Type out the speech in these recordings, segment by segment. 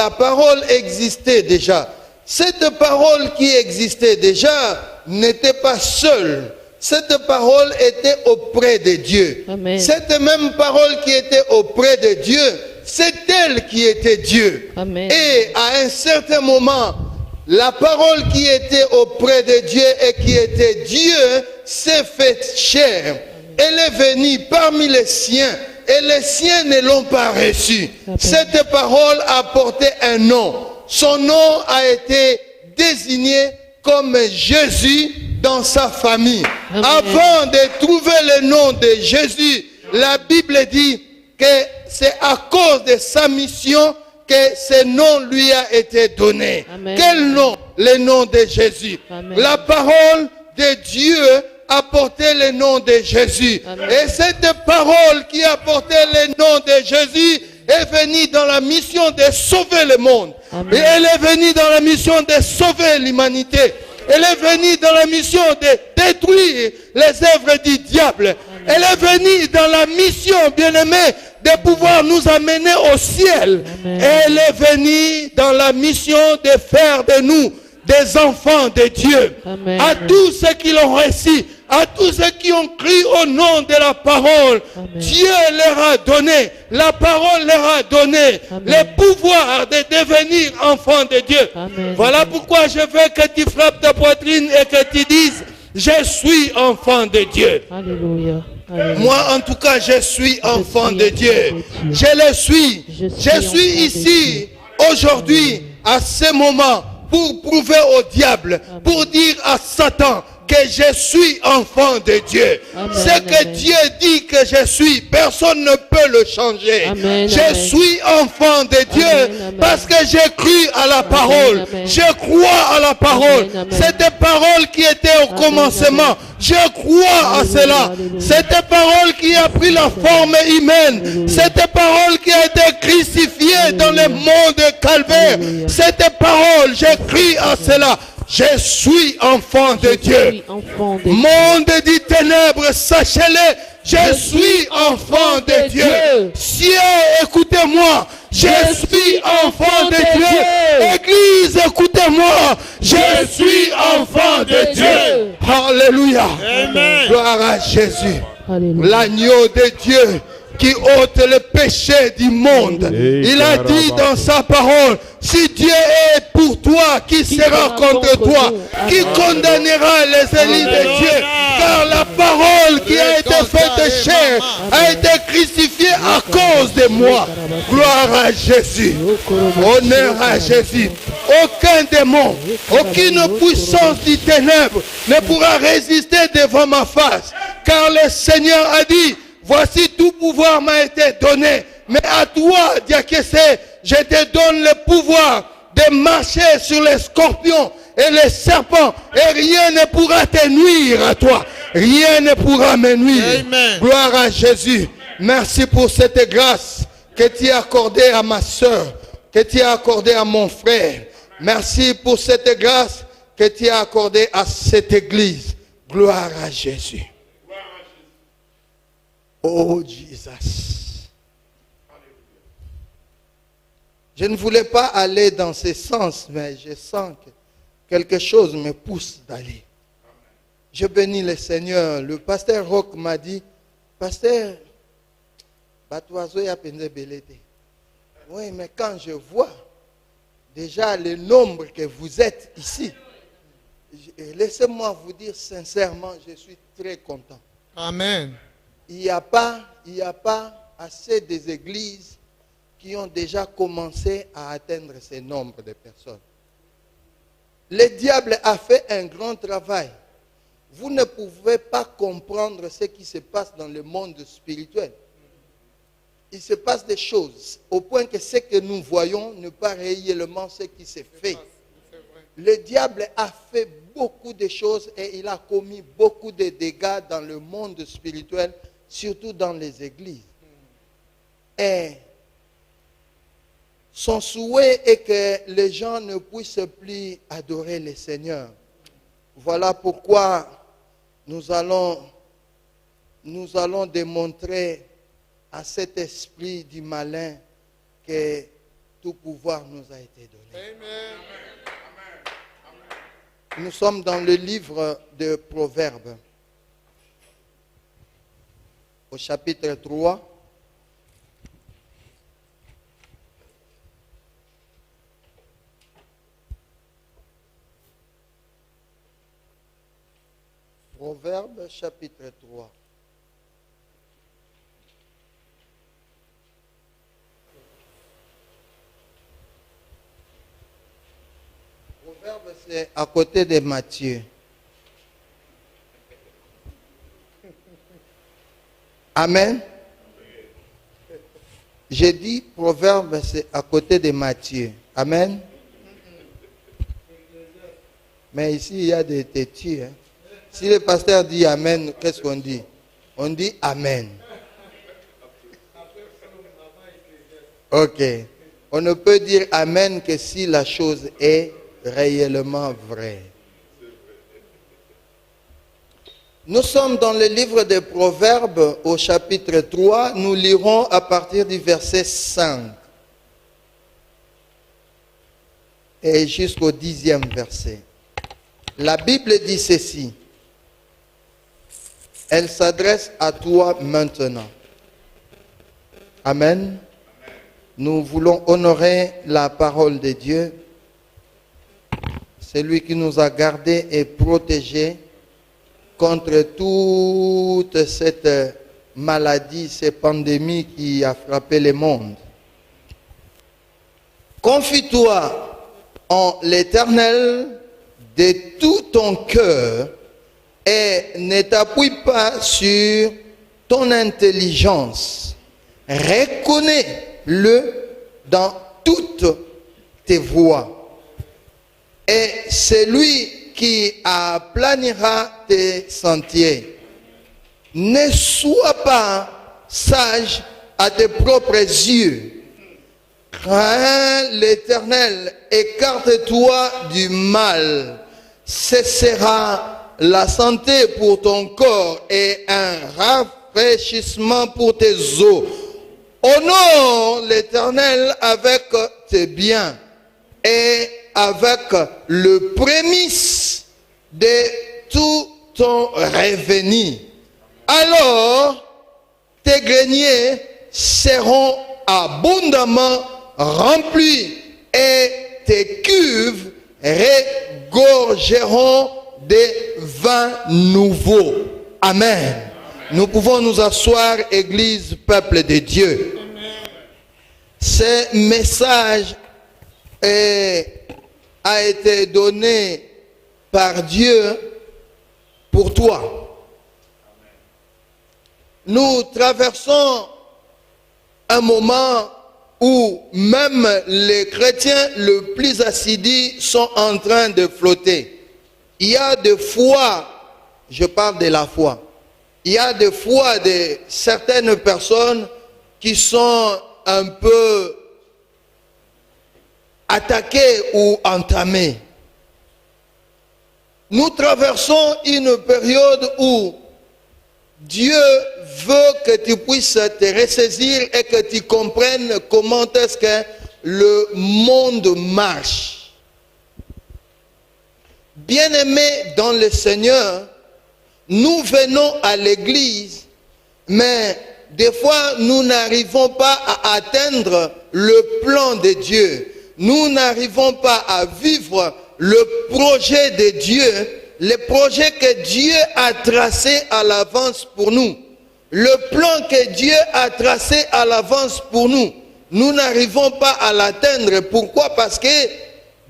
la parole existait déjà. Cette parole qui existait déjà n'était pas seule. Cette parole était auprès de Dieu. Amen. Cette même parole qui était auprès de Dieu, c'est elle qui était Dieu. Amen. Et à un certain moment, la parole qui était auprès de Dieu et qui était Dieu s'est faite chair. Elle est venue parmi les siens et les siens ne l'ont pas reçue. Cette parole a porté un nom. Son nom a été désigné comme Jésus dans sa famille. Amen. Avant de trouver le nom de Jésus, la Bible dit que c'est à cause de sa mission que ce nom lui a été donné. Amen. Quel nom? Le nom de Jésus. Amen. La parole de Dieu a porté le nom de Jésus. Amen. Et cette parole qui a porté le nom de Jésus est venue dans la mission de sauver le monde. Amen. Et elle est venue dans la mission de sauver l'humanité. Elle est venue dans la mission de détruire les œuvres du diable. Amen. Elle est venue dans la mission, bien-aimée, de pouvoir nous amener au ciel. Amen. Elle est venue dans la mission de faire de nous des enfants de Dieu. Amen. À tous ceux qui l'ont reçu, à tous ceux qui ont crié au nom de la parole, Amen. Dieu leur a donné, la parole leur a donné Amen. le pouvoir de devenir enfants de Dieu. Amen. Voilà pourquoi je veux que tu frappes ta poitrine et que tu dises, je suis enfant de Dieu. Alléluia. Alléluia. Moi, en tout cas, je suis enfant suis de enfant Dieu. de Dieu. Je le suis. Je suis Je enfant suis de ici, aujourd'hui, à ce moment, pour prouver au diable, Amen. pour dire à Satan que je suis enfant de Dieu. Amen, Ce que amen. Dieu dit que je suis, personne ne peut le changer. Amen, Je amen. suis enfant de Dieu Amen, amen. parce que j'ai cru à la parole. amen. Je crois à la parole. Amen, amen. Cette parole qui était au Amen, commencement, amen. je crois à Alléluia, cela. alléluia. Cette parole qui a pris la forme humaine, Alléluia. cette parole qui a été crucifiée dans le monde calvaire, Alléluia. cette parole, j'ai cru à cela. Je suis enfant de Je Dieu. suis enfant de Dieu. Monde des ténèbres, sachez-le, je suis enfant de Dieu. Cieux, écoutez-moi, je suis enfant de Dieu. Église, écoutez-moi, je suis enfant de Dieu. Alléluia. Amen. Gloire à Jésus. Alléluia. L'agneau de Dieu qui ôte le péché du monde. Il a dit dans sa parole, si Dieu est pour toi, qui sera contre toi? Qui condamnera les élus de Dieu? Car la parole qui a été faite chair a été crucifiée à cause de moi. Gloire à Jésus. Honneur à Jésus. Aucun démon, aucune puissance du ténèbre ne pourra résister devant ma face. Car le Seigneur a dit, voici tout pouvoir m'a été donné. Mais à toi, Diakessé, je te donne le pouvoir de marcher sur les scorpions et les serpents. Et rien ne pourra te nuire à toi. Rien ne pourra me nuire. Amen. Gloire à Jésus. Merci pour cette grâce que tu as accordée à ma soeur, que tu as accordée à mon frère. Merci pour cette grâce que tu as accordée à cette église. Gloire à Jésus. Oh Jesus. Je ne voulais pas aller dans ce sens, mais je sens que quelque chose me pousse d'aller. Je bénis le Seigneur. Le pasteur Roch m'a dit, pasteur, oui, mais quand je vois déjà le nombre que vous êtes ici, laissez-moi vous dire sincèrement, je suis très content. Amen. Il n'y a pas assez des églises qui ont déjà commencé à atteindre ce nombre de personnes. Le diable a fait un grand travail. Vous ne pouvez pas comprendre ce qui se passe dans le monde spirituel. Il se passe des choses au point que ce que nous voyons n'est pas réellement ce qui se fait. Le diable a fait beaucoup de choses et il a commis beaucoup de dégâts dans le monde spirituel, surtout dans les églises. Et son souhait est que les gens ne puissent plus adorer le Seigneur. Voilà pourquoi nous allons démontrer à cet esprit du malin que tout pouvoir nous a été donné. Nous sommes dans le livre de Proverbes, au chapitre 3. Proverbes, chapitre 3. Proverbe, c'est à côté de Matthieu. Amen. J'ai dit Proverbe, c'est à côté de Matthieu. Amen. Mais ici, il y a des têtus. Hein. Si le pasteur dit Amen, qu'est-ce qu'on dit? On dit Amen. Ok. On ne peut dire Amen que si la chose est réellement vraie. Nous sommes dans le livre des Proverbes au chapitre 3. Nous lirons à partir du verset 5 et jusqu'au 10e verset. La Bible dit ceci. Elle s'adresse à toi maintenant. Amen. Nous voulons honorer la parole de Dieu. C'est lui qui nous a gardés et protégés contre toute cette maladie, cette pandémie qui a frappé le monde. Confie-toi en l'Éternel de tout ton cœur et ne t'appuie pas sur ton intelligence. Reconnais-le dans toutes tes voies. Et c'est lui qui aplanira tes sentiers. Ne sois pas sage à tes propres yeux. Crains l'Éternel, écarte-toi du mal. Ce sera la santé pour ton corps et un rafraîchissement pour tes os. Honore l'Éternel avec tes biens et avec le prémisse de tout ton revenu. Alors, tes greniers seront abondamment remplis et tes cuves regorgeront des vins nouveaux. Amen. Nous pouvons nous asseoir, Église, peuple de Dieu. Amen. Ce message a été donné par Dieu pour toi. Nous traversons un moment où même les chrétiens les plus assidus sont en train de flotter. Il y a des fois, je parle de la foi, il y a des fois de certaines personnes qui sont un peu attaquées ou entamées. Nous traversons une période où Dieu veut que tu puisses te ressaisir et que tu comprennes comment est-ce que le monde marche. Bien-aimés dans le Seigneur, nous venons à l'église, mais des fois nous n'arrivons pas à atteindre le plan de Dieu. Nous n'arrivons pas à vivre le projet de Dieu, le projet que Dieu a tracé à l'avance pour nous. Le plan que Dieu a tracé à l'avance pour nous, nous n'arrivons pas à l'atteindre. Pourquoi? Parce que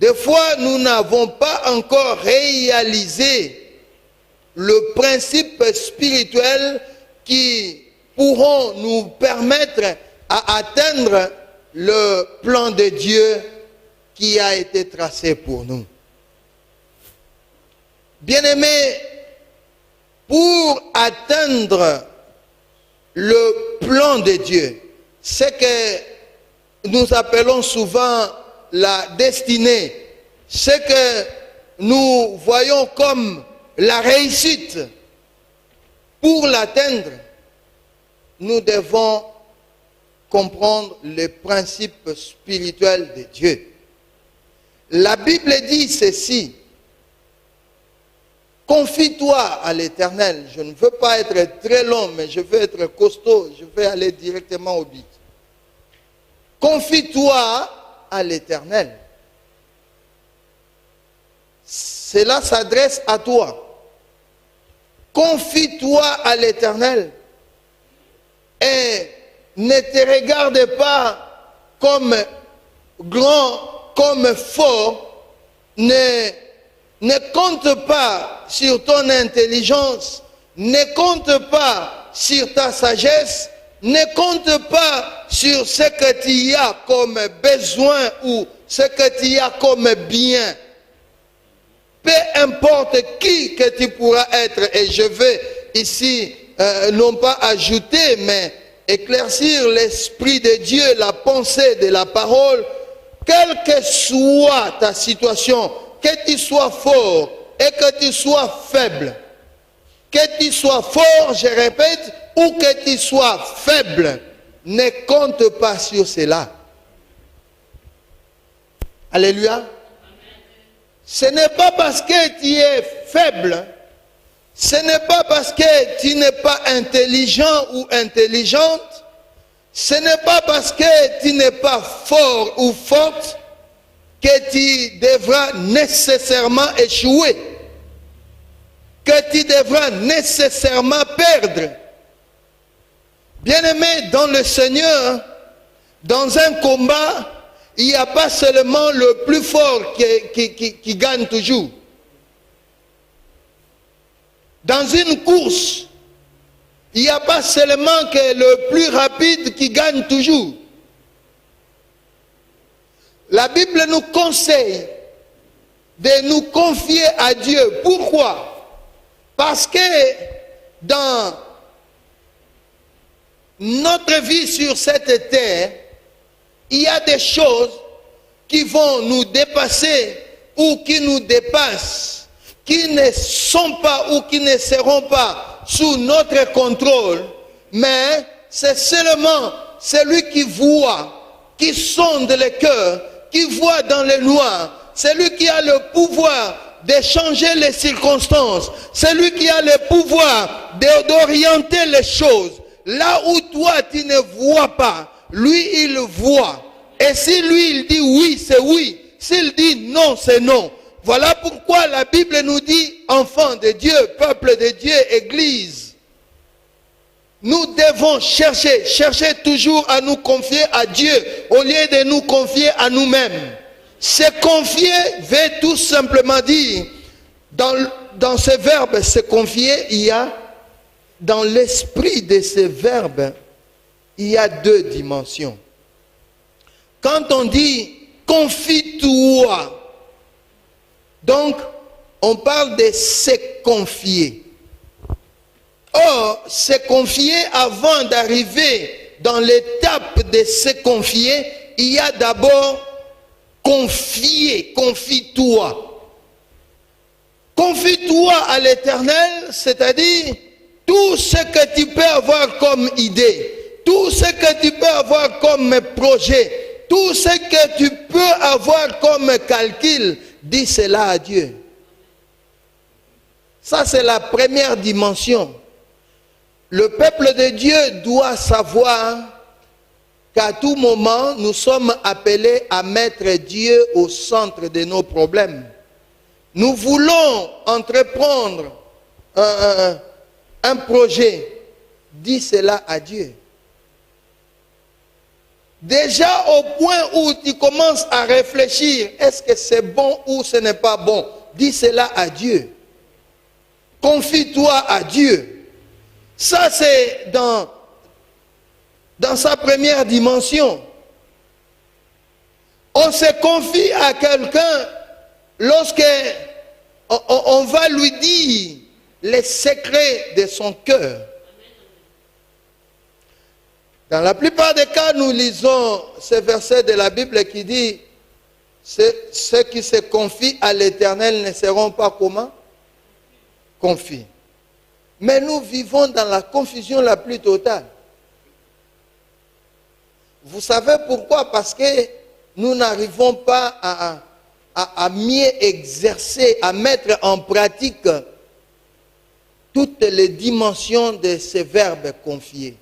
des fois, nous n'avons pas encore réalisé le principe spirituel qui pourront nous permettre à atteindre le plan de Dieu qui a été tracé pour nous. Bien-aimés, pour atteindre le plan de Dieu, ce que nous appelons souvent la destinée, ce que nous voyons comme la réussite, pour l'atteindre, nous devons comprendre les principes spirituels de Dieu. La Bible dit ceci: confie-toi à l'Éternel. Je ne veux pas être très long, mais je veux être costaud. Je vais aller directement au but. Confie-toi à l'Éternel. Cela s'adresse à toi. Confie-toi à l'Éternel et ne te regarde pas comme grand, comme fort. Ne compte pas sur ton intelligence, ne compte pas sur ta sagesse, ne compte pas sur ce que tu as comme besoin ou ce que tu as comme bien. Peu importe qui que tu pourras être, et je vais ici non pas ajouter, mais éclaircir l'esprit de Dieu, la pensée de la parole, quelle que soit ta situation, que tu sois fort et que tu sois faible, que tu sois fort, je répète, ou que tu sois faible, ne compte pas sur cela. Alléluia. Ce n'est pas parce que tu es faible, ce n'est pas parce que tu n'es pas intelligent ou intelligente, ce n'est pas parce que tu n'es pas fort ou forte que tu devras nécessairement échouer, que tu devras nécessairement perdre. Bien-aimé dans le Seigneur, dans un combat, il n'y a pas seulement le plus fort qui gagne toujours. Dans une course, il n'y a pas seulement que le plus rapide qui gagne toujours. La Bible nous conseille de nous confier à Dieu. Pourquoi? Parce que dans notre vie sur cette terre, il y a des choses qui vont nous dépasser ou qui nous dépassent, qui ne sont pas ou qui ne seront pas sous notre contrôle, mais c'est seulement celui qui voit, qui sonde le cœur, qui voit dans le noir, celui qui a le pouvoir de changer les circonstances, celui qui a le pouvoir d'orienter les choses. Là où toi tu ne vois pas, lui il voit. Et si lui il dit oui, c'est oui. S'il dit non, c'est non. Voilà pourquoi la Bible nous dit, enfants de Dieu, peuple de Dieu, Église, nous devons chercher toujours à nous confier à Dieu au lieu de nous confier à nous-mêmes. Se confier veut tout simplement dire, dans ce verbe se confier, il y a, dans l'esprit de ce verbe, il y a deux dimensions. Quand on dit confie-toi, donc on parle de se confier. Or, se confier, avant d'arriver dans l'étape de se confier, il y a d'abord confier, confie-toi. Confie-toi à l'Éternel, c'est-à-dire tout ce que tu peux avoir comme idée, tout ce que tu peux avoir comme projet, tout ce que tu peux avoir comme calcul, dis cela à Dieu. Ça, c'est la première dimension. Le peuple de Dieu doit savoir qu'à tout moment, nous sommes appelés à mettre Dieu au centre de nos problèmes. Nous voulons entreprendre un projet, dis cela à Dieu. Déjà au point où tu commences à réfléchir, est-ce que c'est bon ou ce n'est pas bon, dis cela à Dieu. Confie-toi à Dieu. Ça, c'est dans sa première dimension. On se confie à quelqu'un lorsque on va lui dire les secrets de son cœur. Dans la plupart des cas, nous lisons ce verset de la Bible qui dit « Ceux qui se confient à l'Éternel ne seront pas comment? Confis. » Mais nous vivons dans la confusion la plus totale. Vous savez pourquoi? Parce que nous n'arrivons pas à mieux exercer, à mettre en pratique toutes les dimensions de ces verbes confiés.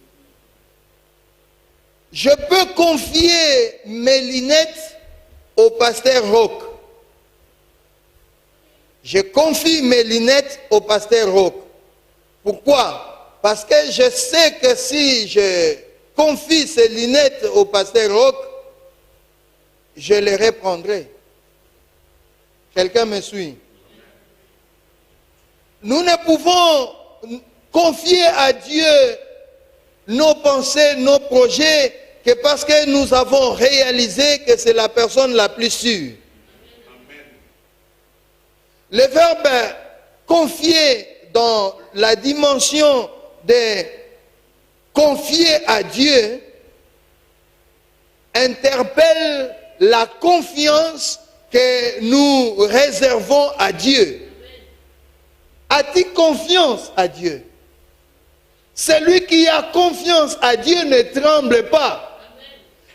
Je peux confier mes lunettes au pasteur Rock. Je confie mes lunettes au pasteur Rock. Pourquoi? Parce que je sais que si je confie ces lunettes au pasteur Rock, je les reprendrai. Quelqu'un me suit? Nous ne pouvons confier à Dieu nos pensées, nos projets, que parce que nous avons réalisé que c'est la personne la plus sûre. Le verbe confier dans la dimension de confier à Dieu interpelle la confiance que nous réservons à Dieu. As-tu confiance à Dieu? Celui qui a confiance à Dieu ne tremble pas.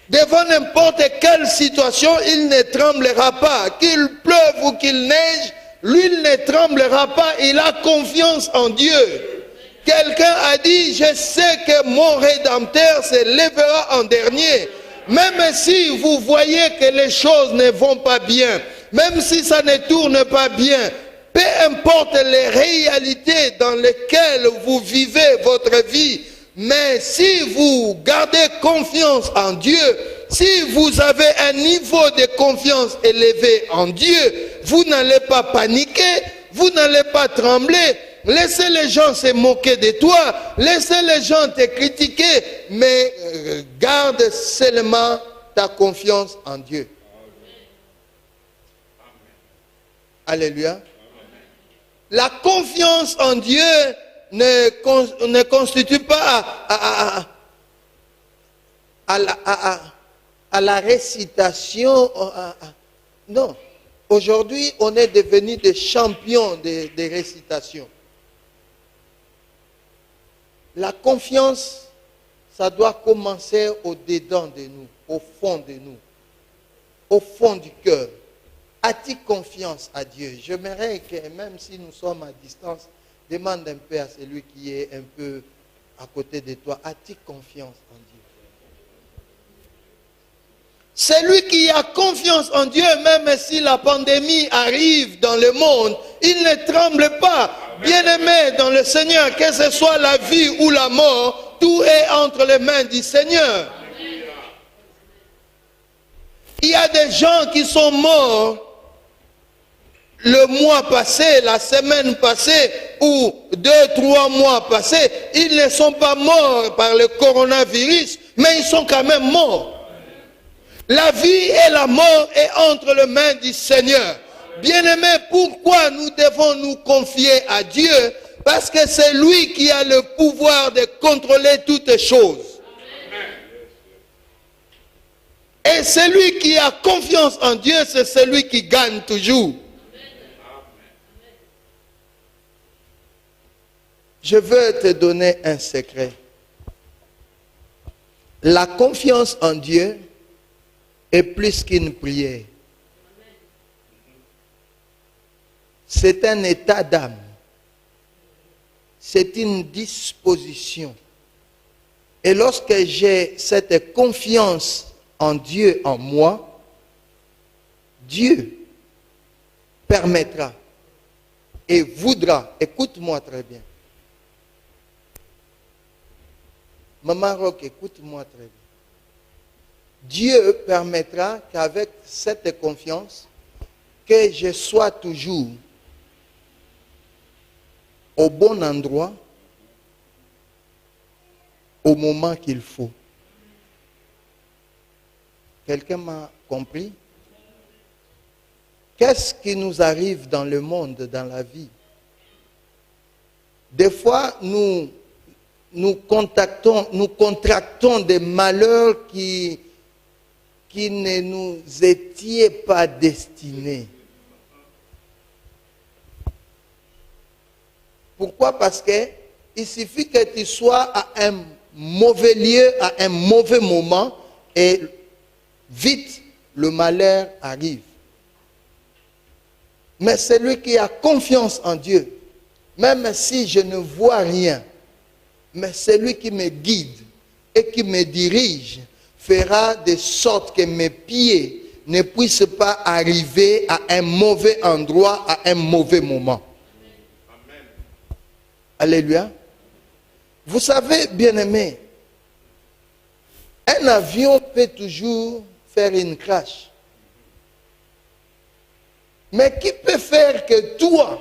Devant n'importe quelle situation, il ne tremblera pas. Qu'il pleuve ou qu'il neige, lui il ne tremblera pas. Il a confiance en Dieu. Quelqu'un a dit, je sais que mon Rédempteur se lèvera en dernier. Même si vous voyez que les choses ne vont pas bien, même si ça ne tourne pas bien, peu importe les réalités dans lesquelles vous vivez votre vie, mais si vous gardez confiance en Dieu, si vous avez un niveau de confiance élevé en Dieu, vous n'allez pas paniquer, vous n'allez pas trembler. Laissez les gens se moquer de toi, laissez les gens te critiquer, mais garde seulement ta confiance en Dieu. Alléluia. La confiance en Dieu ne constitue pas à la récitation. Non. Aujourd'hui, on est devenu des champions de récitation. La confiance, ça doit commencer au-dedans de nous, au fond de nous, au fond du cœur. As-tu confiance à Dieu? J'aimerais que même si nous sommes à distance, demande un peu à celui qui est un peu à côté de toi. As-tu confiance en Dieu? Celui qui a confiance en Dieu, même si la pandémie arrive dans le monde, il ne tremble pas. Bien-aimé dans le Seigneur, que ce soit la vie ou la mort, tout est entre les mains du Seigneur. Il y a des gens qui sont morts le mois passé, la semaine passée, ou 2-3 mois passés. Ils ne sont pas morts par le coronavirus, mais ils sont quand même morts. La vie et la mort est entre les mains du Seigneur. Bien-aimés, pourquoi nous devons nous confier à Dieu? Parce que c'est lui qui a le pouvoir de contrôler toutes choses. Et celui qui a confiance en Dieu, c'est celui qui gagne toujours. Je veux te donner un secret. La confiance en Dieu est plus qu'une prière. C'est un état d'âme. C'est une disposition. Et lorsque j'ai cette confiance en Dieu, en moi, Dieu permettra et voudra, écoute-moi très bien. Maman Rock, écoute-moi très bien. Dieu permettra qu'avec cette confiance, que je sois toujours au bon endroit, au moment qu'il faut. Quelqu'un m'a compris? Qu'est-ce qui nous arrive dans le monde, dans la vie? Des fois, nous contractons des malheurs qui ne nous étaient pas destinés. Pourquoi? Parce que il suffit que tu sois à un mauvais lieu, à un mauvais moment, et vite le malheur arrive. Mais celui qui a confiance en Dieu, même si je ne vois rien, mais celui qui me guide et qui me dirige fera de sorte que mes pieds ne puissent pas arriver à un mauvais endroit, à un mauvais moment. Amen. Alléluia. Vous savez, bien-aimés, un avion peut toujours faire une crash. Mais qui peut faire que toi,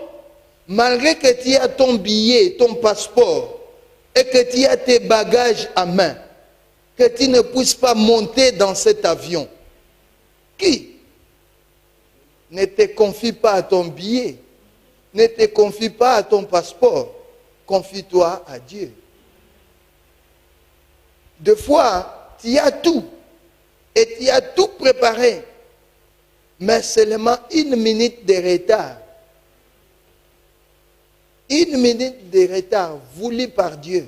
malgré que tu as ton billet, ton passeport, et que tu as tes bagages à main, que tu ne puisses pas monter dans cet avion? Qui? Ne te confie pas à ton billet, ne te confie pas à ton passeport, confie-toi à Dieu. Des fois, tu as tout, et tu as tout préparé, mais seulement une minute de retard. Une minute de retard voulu par Dieu.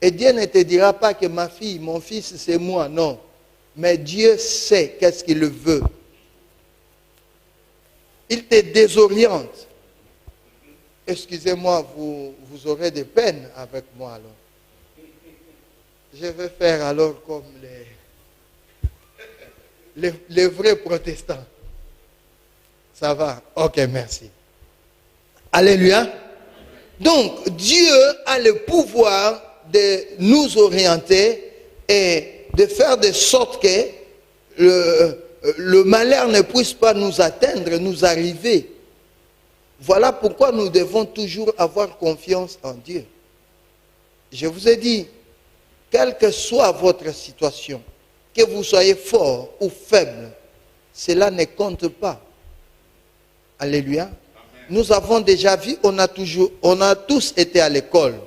Et Dieu ne te dira pas que ma fille, mon fils, c'est moi, non. Mais Dieu sait qu'est-ce qu'il veut. Il te désoriente. Excusez-moi, vous aurez des peines avec moi alors. Je vais faire alors comme les vrais protestants. Ça va? Ok, merci. Alléluia. Donc, Dieu a le pouvoir de nous orienter et de faire de sorte que le malheur ne puisse pas nous atteindre, nous arriver. Voilà pourquoi nous devons toujours avoir confiance en Dieu. Je vous ai dit, quelle que soit votre situation, que vous soyez fort ou faible, cela ne compte pas. Alléluia. Amen. Nous avons déjà vu, on a tous été à l'école.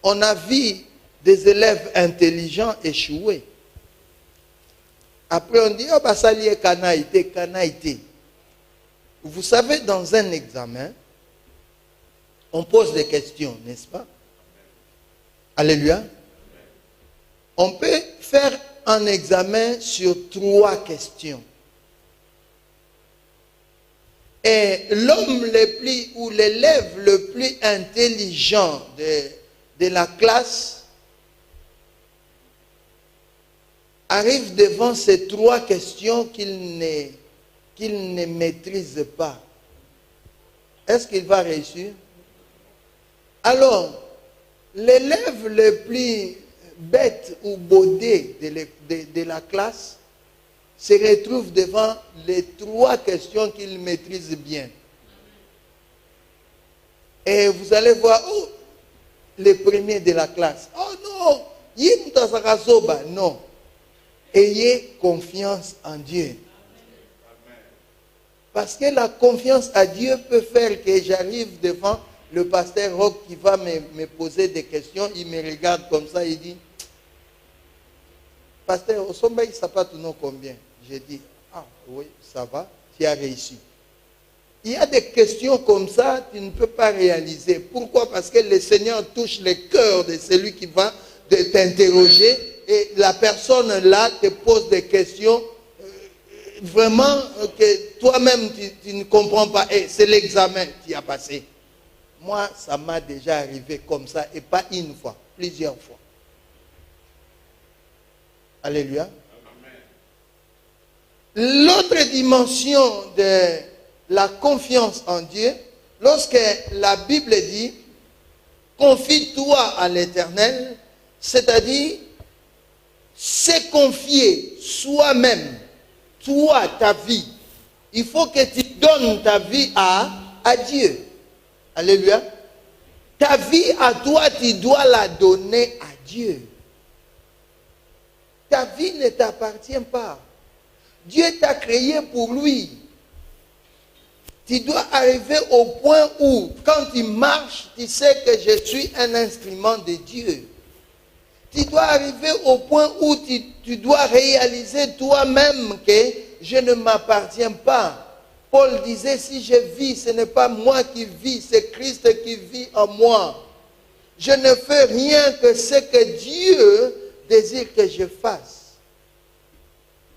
On a vu des élèves intelligents échouer. Après on dit, oh bah ça lié canaïté. Vous savez, dans un examen, on pose des questions, n'est-ce pas? Alléluia. On peut faire un examen sur 3 questions. Et l'homme le plus, ou l'élève le plus intelligent de la classe arrive devant ces 3 questions qu'il ne maîtrise pas. Est-ce qu'il va réussir? Alors, l'élève le plus bête ou baudé de la classe se retrouve devant les 3 questions qu'il maîtrise bien. Et vous allez voir, oh, les premiers de la classe, oh non, non. Ayez confiance en Dieu. Parce que la confiance à Dieu peut faire que j'arrive devant le pasteur Rock qui va me poser des questions, il me regarde comme ça, il dit, pasteur, au sommet, ça pas tout nom combien? J'ai dit, ah oui, ça va, tu as réussi. Il y a des questions comme ça, tu ne peux pas réaliser. Pourquoi? Parce que le Seigneur touche le cœur de celui qui va t'interroger et la personne là te pose des questions vraiment que toi-même tu ne comprends pas. Et c'est l'examen qui a passé. Moi, ça m'a déjà arrivé comme ça, et pas une fois, plusieurs fois. Alléluia. L'autre dimension de la confiance en Dieu, lorsque la Bible dit « Confie-toi à l'Éternel », c'est-à-dire se confier soi-même, toi, ta vie. Il faut que tu donnes ta vie à Dieu. Alléluia. Ta vie à toi, tu dois la donner à Dieu. Ta vie ne t'appartient pas. Dieu t'a créé pour lui. Tu dois arriver au point où, quand tu marches, tu sais que je suis un instrument de Dieu. Tu dois arriver au point où tu dois réaliser toi-même que je ne m'appartiens pas. Paul disait, si je vis, ce n'est pas moi qui vis, c'est Christ qui vit en moi. Je ne fais rien que ce que Dieu désire que je fasse.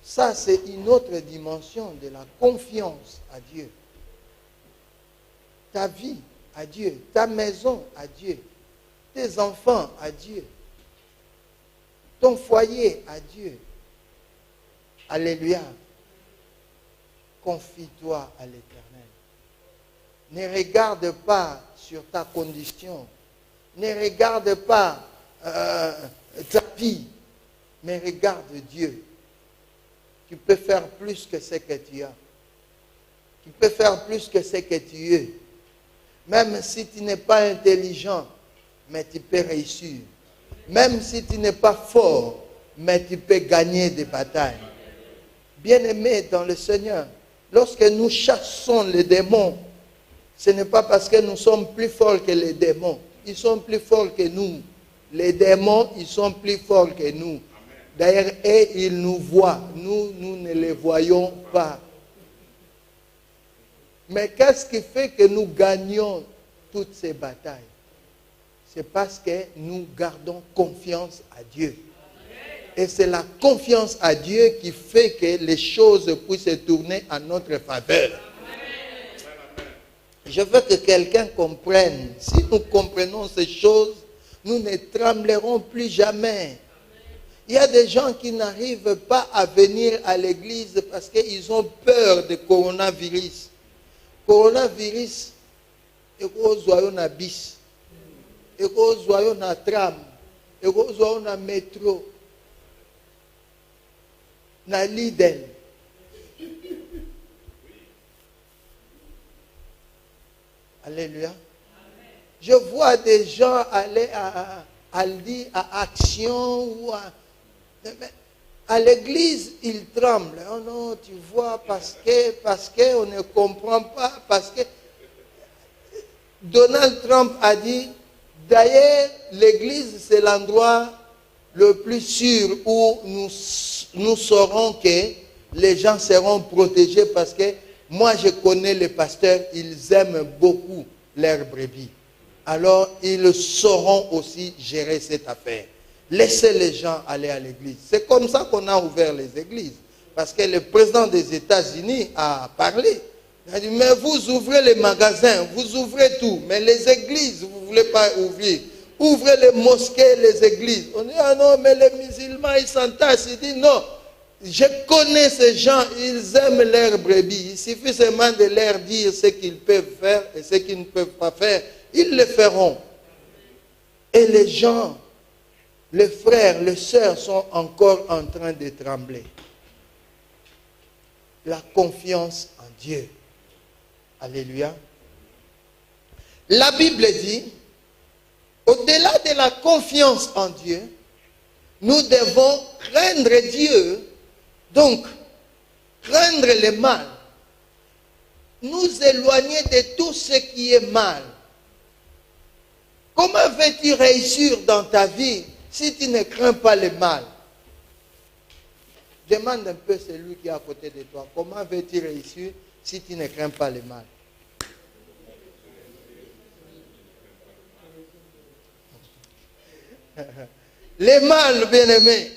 Ça, c'est une autre dimension de la confiance à Dieu. Ta vie à Dieu, ta maison à Dieu, tes enfants à Dieu, ton foyer à Dieu. Alléluia. Confie-toi à l'Éternel. Ne regarde pas sur ta condition. Ne regarde pas ta vie, mais regarde Dieu. Tu peux faire plus que ce que tu as. Tu peux faire plus que ce que tu es. Même si tu n'es pas intelligent, mais tu peux réussir. Même si tu n'es pas fort, mais tu peux gagner des batailles. Bien-aimés dans le Seigneur, lorsque nous chassons les démons, ce n'est pas parce que nous sommes plus forts que les démons. Ils sont plus forts que nous. Les démons, ils sont plus forts que nous. D'ailleurs, ils nous voient. Nous ne les voyons pas. Mais qu'est-ce qui fait que nous gagnons toutes ces batailles? C'est parce que nous gardons confiance à Dieu. Et c'est la confiance à Dieu qui fait que les choses puissent se tourner en notre faveur. Je veux que quelqu'un comprenne. Si nous comprenons ces choses, nous ne tremblerons plus jamais. Il y a des gens qui n'arrivent pas à venir à l'église parce qu'ils ont peur du coronavirus. Coronavirus, il y a bis, il y a tram, il y a métro, na Lidl. Alléluia. Je vois des gens aller à Aldi, à Action ou à l'église, ils tremblent. Oh non, tu vois, parce que on ne comprend pas, parce que Donald Trump a dit, d'ailleurs, l'église, c'est l'endroit le plus sûr où nous saurons que les gens seront protégés parce que moi, je connais les pasteurs, ils aiment beaucoup leurs brebis. Alors, ils sauront aussi gérer cette affaire. Laissez les gens aller à l'église. C'est comme ça qu'on a ouvert les églises. Parce que le président des États-Unis a parlé. Il a dit, mais vous ouvrez les magasins, vous ouvrez tout. Mais les églises, vous ne voulez pas ouvrir. Ouvrez les mosquées, les églises. On dit, ah non, mais les musulmans, ils s'entassent. Il dit, non, je connais ces gens, ils aiment leurs brebis. Il suffit seulement de leur dire ce qu'ils peuvent faire et ce qu'ils ne peuvent pas faire. Ils le feront. Et les gens, les frères, les sœurs sont encore en train de trembler. La confiance en Dieu. Alléluia. La Bible dit, au-delà de la confiance en Dieu, nous devons craindre Dieu. Donc, craindre le mal. Nous éloigner de tout ce qui est mal. Comment veux-tu réussir dans ta vie si tu ne crains pas le mal? Demande un peu celui qui est à côté de toi. Comment veux-tu réussir si tu ne crains pas le mal? Le mal, bien-aimé.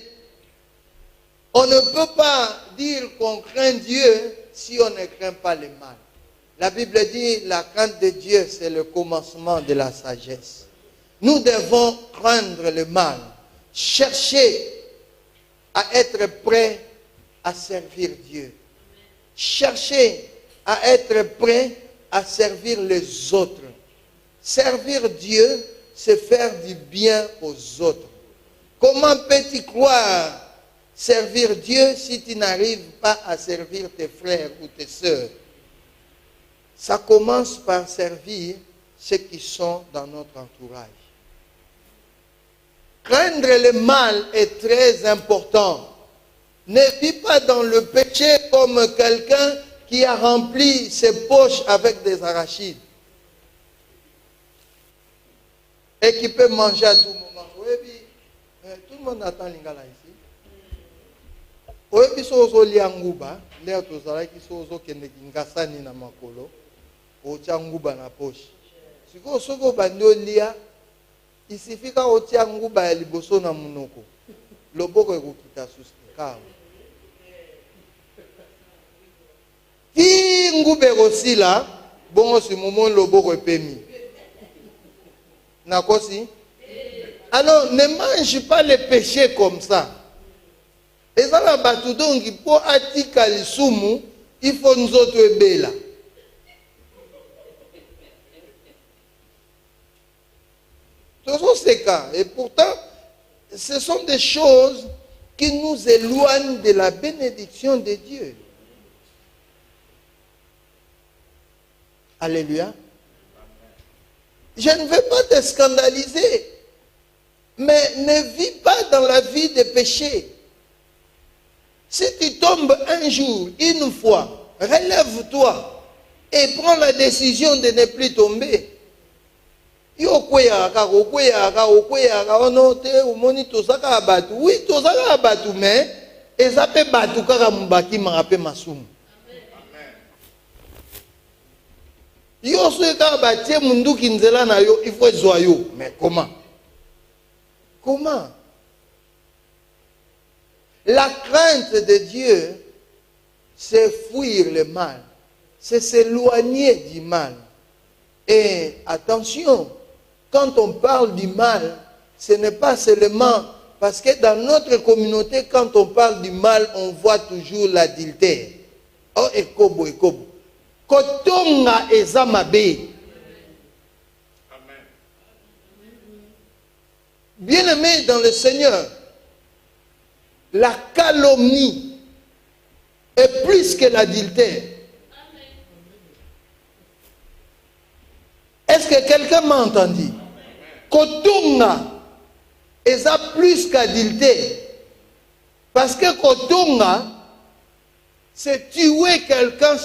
On ne peut pas dire qu'on craint Dieu si on ne craint pas le mal. La Bible dit, la crainte de Dieu, c'est le commencement de la sagesse. Nous devons craindre le mal, chercher à être prêt à servir Dieu. Chercher à être prêt à servir les autres. Servir Dieu, c'est faire du bien aux autres. Comment peux-tu croire servir Dieu si tu n'arrives pas à servir tes frères ou tes sœurs? Ça commence par servir ceux qui sont dans notre entourage. Craindre le mal est très important. Ne vis pas dans le péché comme quelqu'un qui a rempli ses poches avec des arachides et qui peut manger à tout moment. Tout le monde attend l'ingala ici. Oyebi sozo lianguba, leo tozalaki sozo kende ngasani na makolo, otia nguba na poche. Siko soko bando lia, isifika otia nguba ya liboso na munoko. Loboko ekokita susi kawa. ngube rosila, bon si moment lobo repemi. Nakosi? Alors, ne mange pas les péchés comme ça. Et ça, la batudongi, pour atika lisumu, il faut nous autres bela. Ce sont ces cas. Et pourtant, ce sont des choses qui nous éloignent de la bénédiction de Dieu. Alléluia. Je ne veux pas te scandaliser, mais ne vis pas dans la vie de péché. Si tu tombes un jour, une fois, relève-toi et prends la décision de ne plus tomber. Yo kweyaka, ono te umoni tosaka abatu. Oui, tosaka abatu, mais ezape batu kaka mubaki marape masumu. Yo soka batie mundu kinzela na yo, il faut joyeux. Mais comment? Comment? La crainte de Dieu, c'est fuir le mal, c'est s'éloigner du mal. Et attention, quand on parle du mal, ce n'est pas seulement parce que dans notre communauté, quand on parle du mal, on voit toujours l'adultère. Oh, ekobo, ekobo. Kotonga ezamabe. Bien-aimés dans le Seigneur, la calomnie est plus que l'adultère. Est-ce que quelqu'un m'a entendu? Kotonga est plus qu'adultère. Parce que Kotonga, c'est tuer quelqu'un